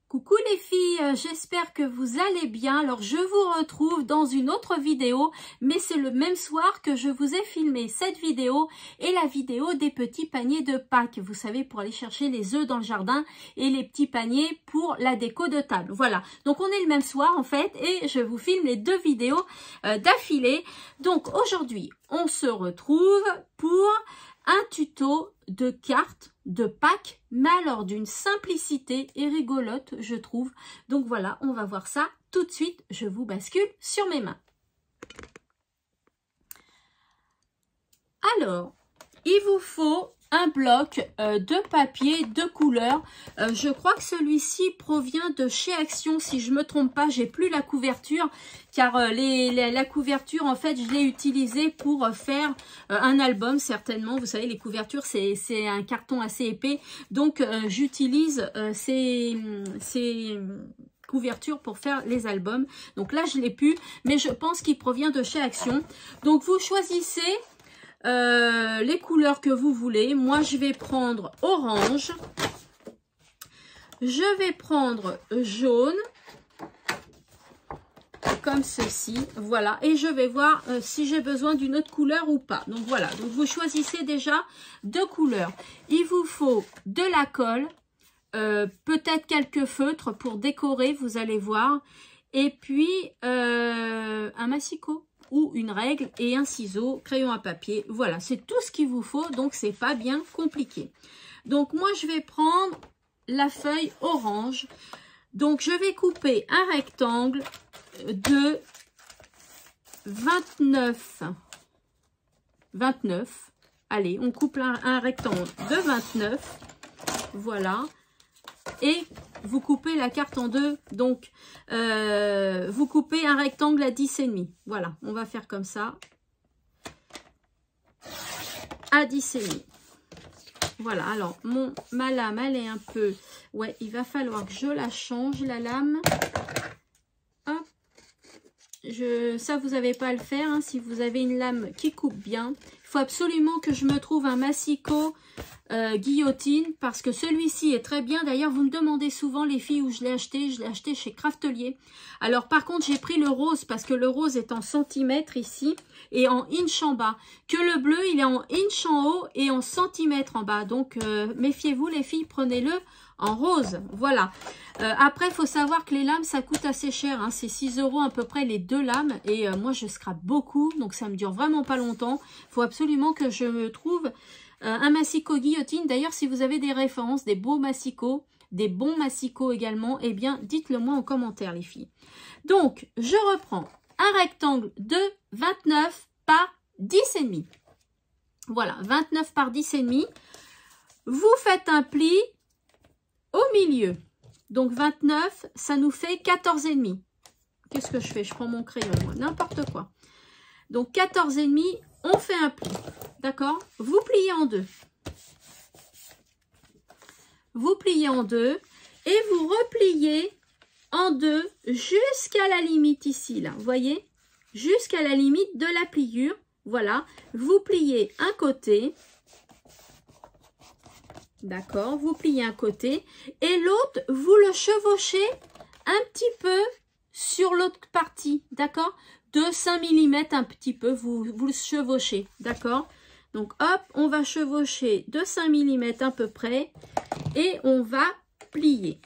Coucou les filles, j'espère que vous allez bien. Alors je vous retrouve dans une autre vidéo, mais c'est le même soir que je vous ai filmé cette vidéo et la vidéo des petits paniers de Pâques. Vous savez, pour aller chercher les œufs dans le jardin et les petits paniers pour la déco de table. Voilà, donc on est le même soir en fait et je vous filme les deux vidéos d'affilée. Donc aujourd'hui, on se retrouve pour un tuto de cartes de Pâques, mais alors d'une simplicité et rigolote, je trouve. Donc voilà, on va voir ça tout de suite. Je vous bascule sur mes mains. Alors, il vous faut un bloc de papier de couleur. Je crois que celui-ci provient de chez Action, si je me trompe pas. J'ai plus la couverture, car la couverture, en fait, je l'ai utilisée pour faire un album, certainement. Vous savez, les couvertures, c'est un carton assez épais. Donc, j'utilise ces couvertures pour faire les albums. Donc là, je l'ai plus, mais je pense qu'il provient de chez Action. Donc, vous choisissez les couleurs que vous voulez. Moi je vais prendre orange, je vais prendre jaune comme ceci, voilà, et je vais voir si j'ai besoin d'une autre couleur ou pas. Donc voilà, donc vous choisissez déjà deux couleurs. Il vous faut de la colle, peut-être quelques feutres pour décorer, vous allez voir, et puis un massicot ou une règle et un ciseau, crayon à papier. Voilà, c'est tout ce qu'il vous faut, donc c'est pas bien compliqué. Donc moi je vais prendre la feuille orange. Donc je vais couper un rectangle de 29. Allez, on coupe un rectangle de 29. Voilà. Et vous coupez la carte en deux, donc vous coupez un rectangle à 10,5. Voilà, on va faire comme ça. À 10,5. Voilà, alors ma lame, elle est un peu... Ouais, il va falloir que je la change, la lame. Hop. Ça, vous n'avez pas à le faire, hein, si vous avez une lame qui coupe bien. Il faut absolument que je me trouve un massicot guillotine, parce que celui-ci est très bien. D'ailleurs, vous me demandez souvent, les filles, où je l'ai acheté. Je l'ai acheté chez Craftelier. Alors, par contre, j'ai pris le rose, parce que le rose est en centimètres ici et en inch en bas. Que le bleu, il est en inch en haut et en centimètres en bas. Donc, méfiez-vous, les filles, prenez-le en rose. Voilà. Après, il faut savoir que les lames, ça coûte assez cher, hein. C'est 6 € à peu près les deux lames. Et moi, je scrape beaucoup, donc ça me dure vraiment pas longtemps. Il faut absolument que je me trouve un massicot guillotine. D'ailleurs, si vous avez des références, des beaux massicots, des bons massicots également, eh bien, dites-le moi en commentaire, les filles. Donc, je reprends un rectangle de 29 par 10,5. Voilà, 29 par 10,5. Vous faites un pli au milieu. Donc, 29, ça nous fait 14,5. Qu'est-ce que je fais? Je prends mon crayon, moi, n'importe quoi. Donc, 14,5, on fait un pli. D'accord? Vous pliez en deux. Vous pliez en deux et vous repliez en deux jusqu'à la limite ici, là. Vous voyez? Jusqu'à la limite de la pliure. Voilà. Vous pliez un côté. D'accord? Vous pliez un côté. Et l'autre, vous le chevauchez un petit peu sur l'autre partie. D'accord? De 5 mm un petit peu. Vous le chevauchez. D'accord? Donc, hop, on va chevaucher de 5 mm à peu près et on va plier.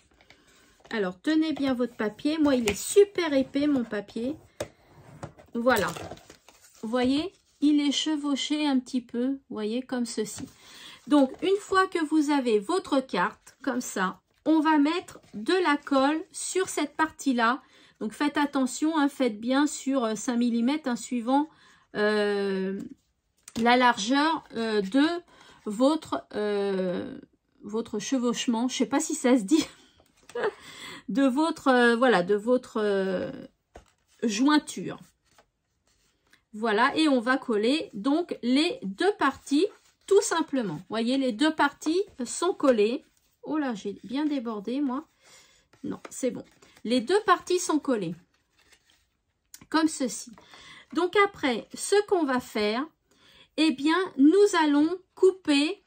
Alors, tenez bien votre papier. Moi, il est super épais, mon papier. Voilà. Vous voyez, il est chevauché un petit peu, vous voyez, comme ceci. Donc, une fois que vous avez votre carte, comme ça, on va mettre de la colle sur cette partie-là. Donc, faites attention, hein, faites bien sur 5 mm, hein, suivant... la largeur de votre chevauchement, je sais pas si ça se dit, de votre voilà, de votre jointure. Voilà, et on va coller donc les deux parties tout simplement. Vous voyez, les deux parties sont collées. Oh là, j'ai bien débordé moi. Non, c'est bon. Les deux parties sont collées comme ceci. Donc après, ce qu'on va faire, eh bien, nous allons couper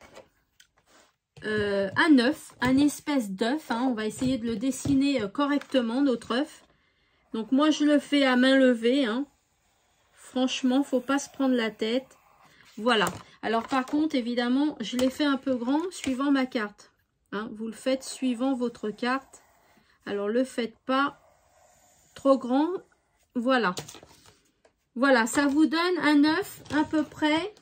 un œuf, un espèce d'œuf. Hein. On va essayer de le dessiner correctement, notre œuf. Donc moi, je le fais à main levée. Hein. Franchement, faut pas se prendre la tête. Voilà. Alors par contre, évidemment, je l'ai fait un peu grand suivant ma carte. Hein. Vous le faites suivant votre carte. Alors, le faites pas trop grand. Voilà. Voilà, ça vous donne un œuf à peu près.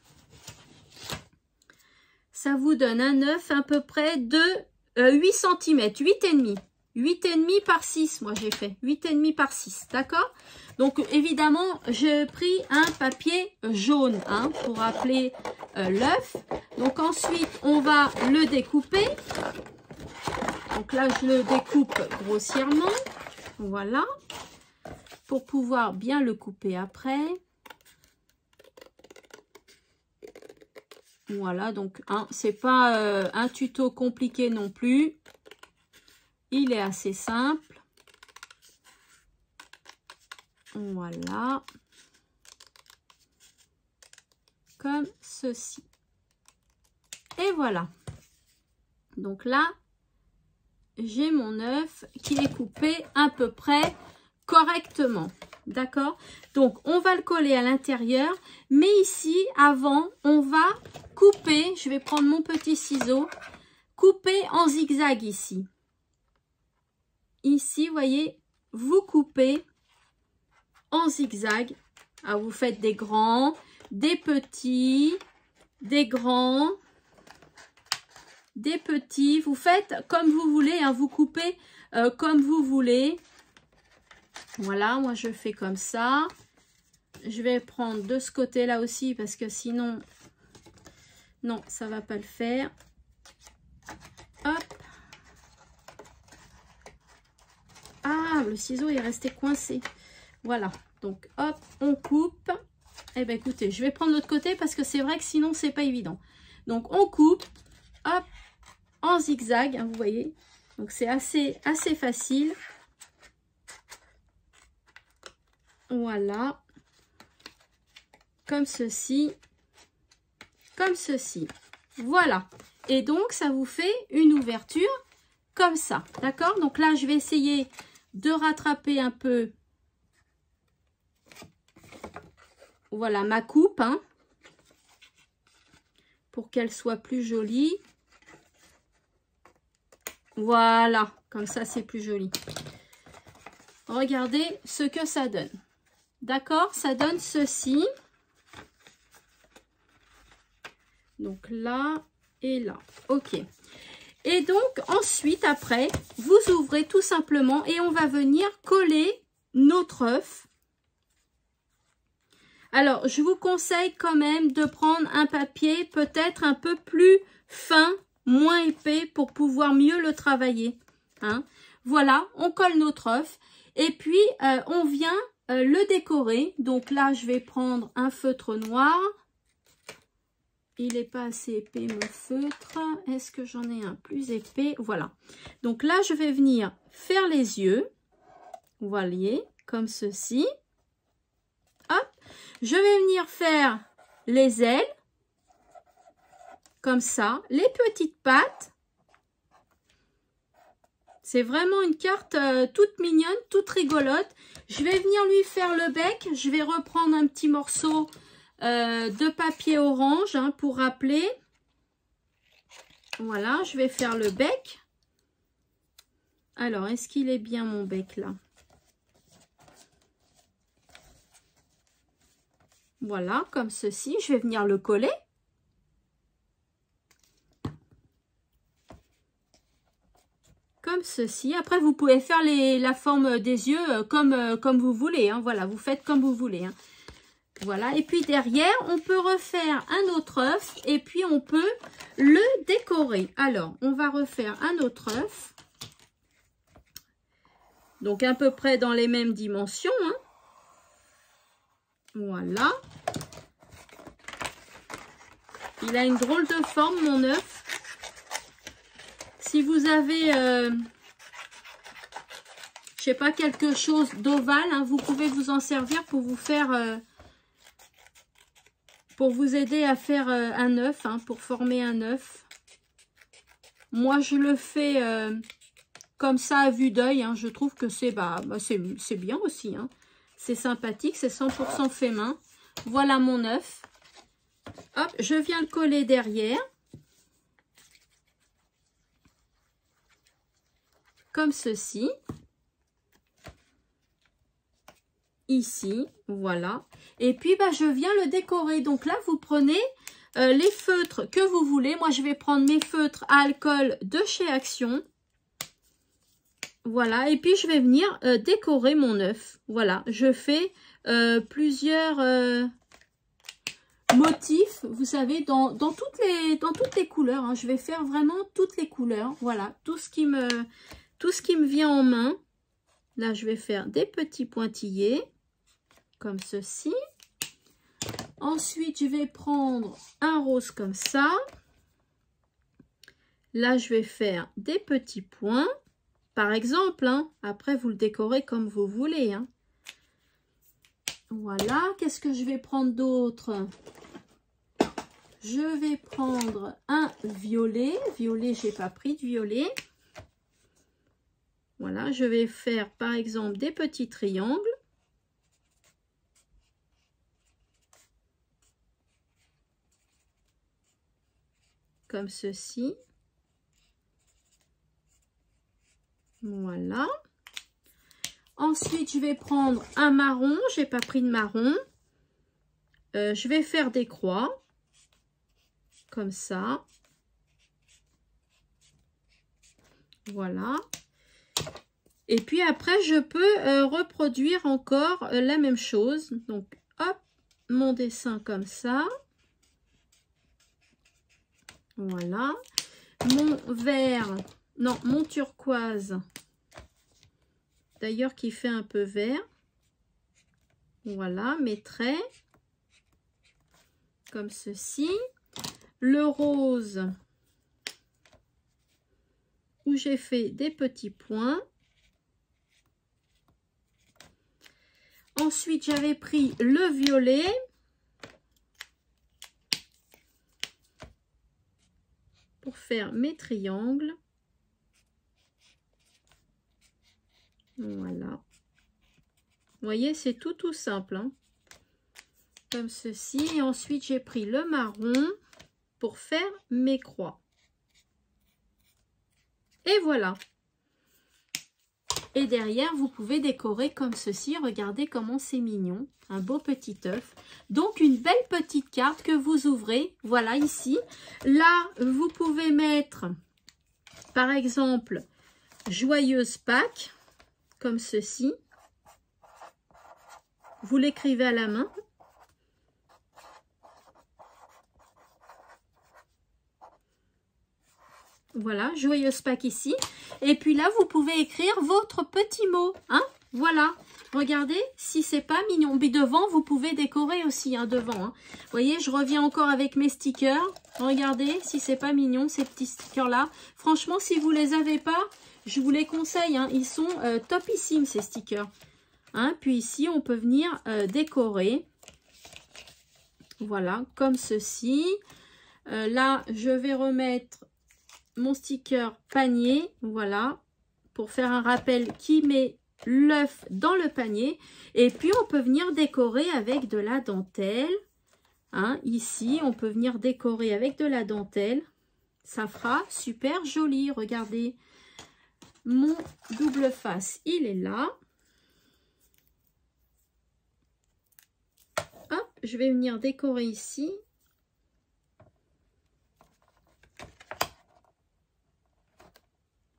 Ça vous donne un œuf à peu près de 8 cm, 8,5. 8,5 par 6, moi j'ai fait. 8,5 par 6, d'accord? Donc évidemment, j'ai pris un papier jaune hein, pour appeler l'œuf. Donc ensuite, on va le découper. Donc là, je le découpe grossièrement. Voilà. Pour pouvoir bien le couper après. Voilà, donc hein, c'est pas un tuto compliqué non plus. Il est assez simple. Voilà. Comme ceci. Et voilà. Donc là, j'ai mon œuf qui est coupé à peu près correctement. D'accord? Donc, on va le coller à l'intérieur. Mais ici, avant, on va couper. Je vais prendre mon petit ciseau. Couper en zigzag ici. Ici, vous voyez, vous coupez en zigzag. Alors, vous faites des grands, des petits, des grands, des petits. Vous faites comme vous voulez. Hein, vous coupez comme vous voulez. Voilà, moi je fais comme ça. Je vais prendre de ce côté-là aussi parce que sinon, non, ça va pas le faire. Hop. Ah, le ciseau est resté coincé. Voilà, donc hop, on coupe. Eh bien écoutez, je vais prendre l'autre côté parce que c'est vrai que sinon c'est pas évident. Donc on coupe, hop, en zigzag, hein, vous voyez. Donc c'est assez facile. Voilà, comme ceci, voilà. Et donc, ça vous fait une ouverture comme ça, d'accord? Donc là, je vais essayer de rattraper un peu, voilà, ma coupe, hein, pour qu'elle soit plus jolie. Voilà, comme ça, c'est plus joli. Regardez ce que ça donne. D'accord, ça donne ceci. Donc là et là. Ok. Et donc ensuite, après, vous ouvrez tout simplement et on va venir coller notre œuf. Alors, je vous conseille quand même de prendre un papier peut-être un peu plus fin, moins épais pour pouvoir mieux le travailler. Hein. Voilà, on colle notre œuf et puis on vient le décorer. Donc là, je vais prendre un feutre noir. Il n'est pas assez épais mon feutre. Est-ce que j'en ai un plus épais? Voilà. Donc là, je vais venir faire les yeux. Vous voyez, comme ceci. Hop. Je vais venir faire les ailes. Comme ça. Les petites pattes. C'est vraiment une carte toute mignonne, toute rigolote. Je vais venir lui faire le bec. Je vais reprendre un petit morceau de papier orange hein, pour rappeler. Voilà, je vais faire le bec. Alors, est-ce qu'il est bien mon bec là? Voilà, comme ceci. Je vais venir le coller. Comme ceci. Après, vous pouvez faire la forme des yeux comme vous voulez. Hein. Voilà, vous faites comme vous voulez. Hein. Voilà. Et puis derrière, on peut refaire un autre œuf. Et puis, on peut le décorer. Alors, on va refaire un autre œuf. Donc, à peu près dans les mêmes dimensions. Hein. Voilà. Il a une drôle de forme, mon œuf. Si vous avez, je sais pas, quelque chose d'ovale, hein, vous pouvez vous en servir pour vous faire, pour vous aider à faire un œuf, hein, pour former un œuf. Moi, je le fais comme ça à vue d'œil. Hein. Je trouve que c'est c'est bien aussi. Hein. C'est sympathique, c'est 100% fait main. Voilà mon œuf. Hop, je viens le coller derrière. Comme ceci. Ici, voilà. Et puis, je viens le décorer. Donc là, vous prenez les feutres que vous voulez. Moi, je vais prendre mes feutres à alcool de chez Action. Voilà. Et puis, je vais venir décorer mon œuf. Voilà. Je fais plusieurs motifs, vous savez, dans toutes les couleurs. Hein. Je vais faire vraiment toutes les couleurs. Voilà. Tout ce qui me vient en main. Là, je vais faire des petits pointillés. Comme ceci. Ensuite, je vais prendre un rose comme ça. Là, je vais faire des petits points. Par exemple, hein. Après, vous le décorez comme vous voulez. Hein. Voilà. Qu'est-ce que je vais prendre d'autre? Je vais prendre un violet. Violet, je n'ai pas pris de violet. Voilà. Je vais faire, par exemple, des petits triangles. Comme ceci. Voilà. Ensuite, je vais prendre un marron. Je n'ai pas pris de marron. Je vais faire des croix. Comme ça. Voilà. Et puis après, je peux reproduire encore la même chose. Donc, hop, mon dessin comme ça. Voilà. Mon vert, non, mon turquoise, d'ailleurs qui fait un peu vert. Voilà, mes traits, comme ceci. Le rose, où j'ai fait des petits points. Ensuite, j'avais pris le violet. Pour faire mes triangles. Voilà. Vous voyez, c'est tout simple. Hein. Comme ceci. Et ensuite, j'ai pris le marron pour faire mes croix. Et voilà. Et derrière, vous pouvez décorer comme ceci. Regardez comment c'est mignon. Un beau petit œuf. Donc, une belle petite carte que vous ouvrez. Voilà, ici. Là, vous pouvez mettre, par exemple, Joyeuse Pâques. Comme ceci. Vous l'écrivez à la main. Voilà, Joyeuse Pâques ici. Et puis là, vous pouvez écrire votre petit mot. Hein? Voilà. Regardez si c'est pas mignon. Mais devant, vous pouvez décorer aussi, hein, devant. Hein. Vous voyez, je reviens encore avec mes stickers. Regardez si c'est pas mignon, ces petits stickers-là. Franchement, si vous les avez pas, je vous les conseille. Hein. Ils sont topissimes, ces stickers. Hein. Puis ici, on peut venir décorer. Voilà, comme ceci. Là, je vais remettre mon sticker panier. Voilà, pour faire un rappel qui met l'œuf dans le panier. Et puis, on peut venir décorer avec de la dentelle. Hein, ici, on peut venir décorer avec de la dentelle. Ça fera super joli. Regardez, mon double face, il est là. Hop, je vais venir décorer ici.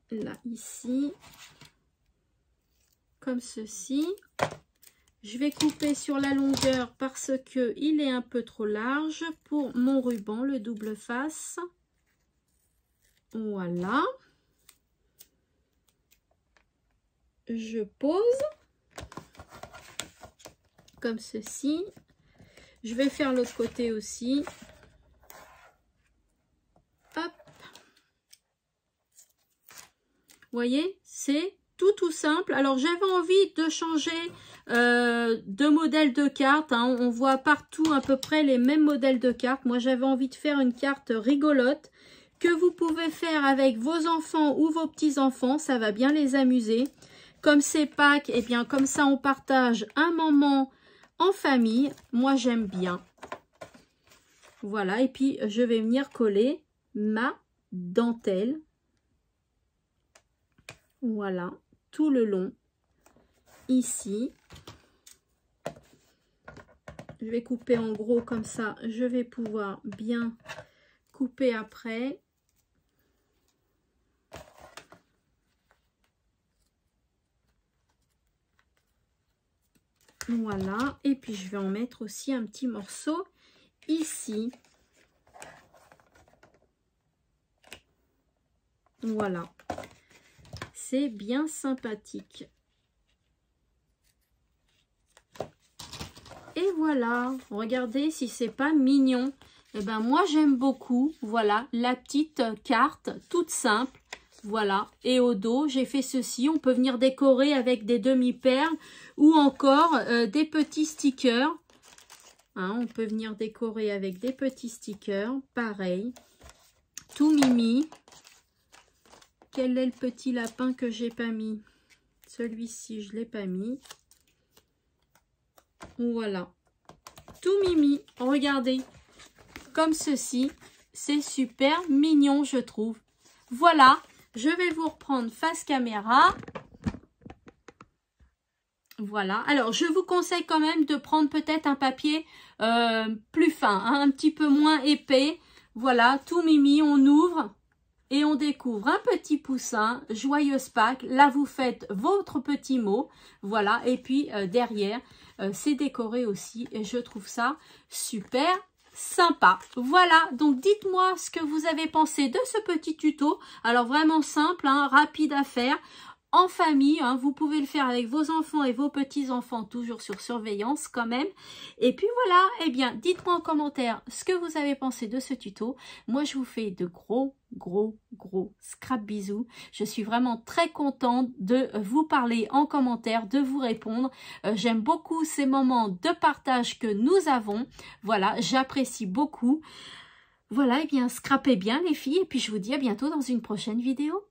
Là, ici. Comme ceci. Je vais couper sur la longueur parce que il est un peu trop large pour mon ruban, le double face. Voilà. Je pose. Comme ceci. Je vais faire l'autre côté aussi. Hop. Vous voyez, c'est tout simple. Alors, j'avais envie de changer de modèle de carte. Hein. On voit partout à peu près les mêmes modèles de cartes. Moi, j'avais envie de faire une carte rigolote, que vous pouvez faire avec vos enfants ou vos petits-enfants. Ça va bien les amuser. Comme c'est Pâques, et bien comme ça on partage un moment en famille. Moi j'aime bien. Voilà, et puis je vais venir coller ma dentelle. Voilà, tout le long. Ici. Je vais couper en gros comme ça. Je vais pouvoir bien couper après. Voilà, et puis je vais en mettre aussi un petit morceau ici. Voilà, c'est bien sympathique. Et voilà, regardez si c'est pas mignon. Et ben moi j'aime beaucoup. Voilà, la petite carte toute simple. Voilà, et au dos, j'ai fait ceci. On peut venir décorer avec des demi-perles ou encore des petits stickers. Hein, on peut venir décorer avec des petits stickers. Pareil, tout mimi. Quel est le petit lapin que j'ai pas mis? Celui-ci, je l'ai pas mis. Voilà, tout mimi. Regardez, comme ceci. C'est super mignon, je trouve. Voilà. Je vais vous reprendre face caméra. Voilà. Alors, je vous conseille quand même de prendre peut-être un papier plus fin, hein, un petit peu moins épais. Voilà, tout mimi, on ouvre et on découvre un petit poussin. Joyeuse Pâques. Là, vous faites votre petit mot. Voilà. Et puis, derrière, c'est décoré aussi. Et je trouve ça super sympa. Voilà, donc dites-moi ce que vous avez pensé de ce petit tuto. Alors vraiment simple, hein, rapide à faire en famille, hein, vous pouvez le faire avec vos enfants et vos petits-enfants, toujours sur surveillance quand même. Et puis voilà, eh bien dites-moi en commentaire ce que vous avez pensé de ce tuto. Moi je vous fais de gros scrap bisous. Je suis vraiment très contente de vous parler en commentaire, de vous répondre. J'aime beaucoup ces moments de partage que nous avons. Voilà, j'apprécie beaucoup. Voilà, eh bien scrapez bien les filles et puis je vous dis à bientôt dans une prochaine vidéo.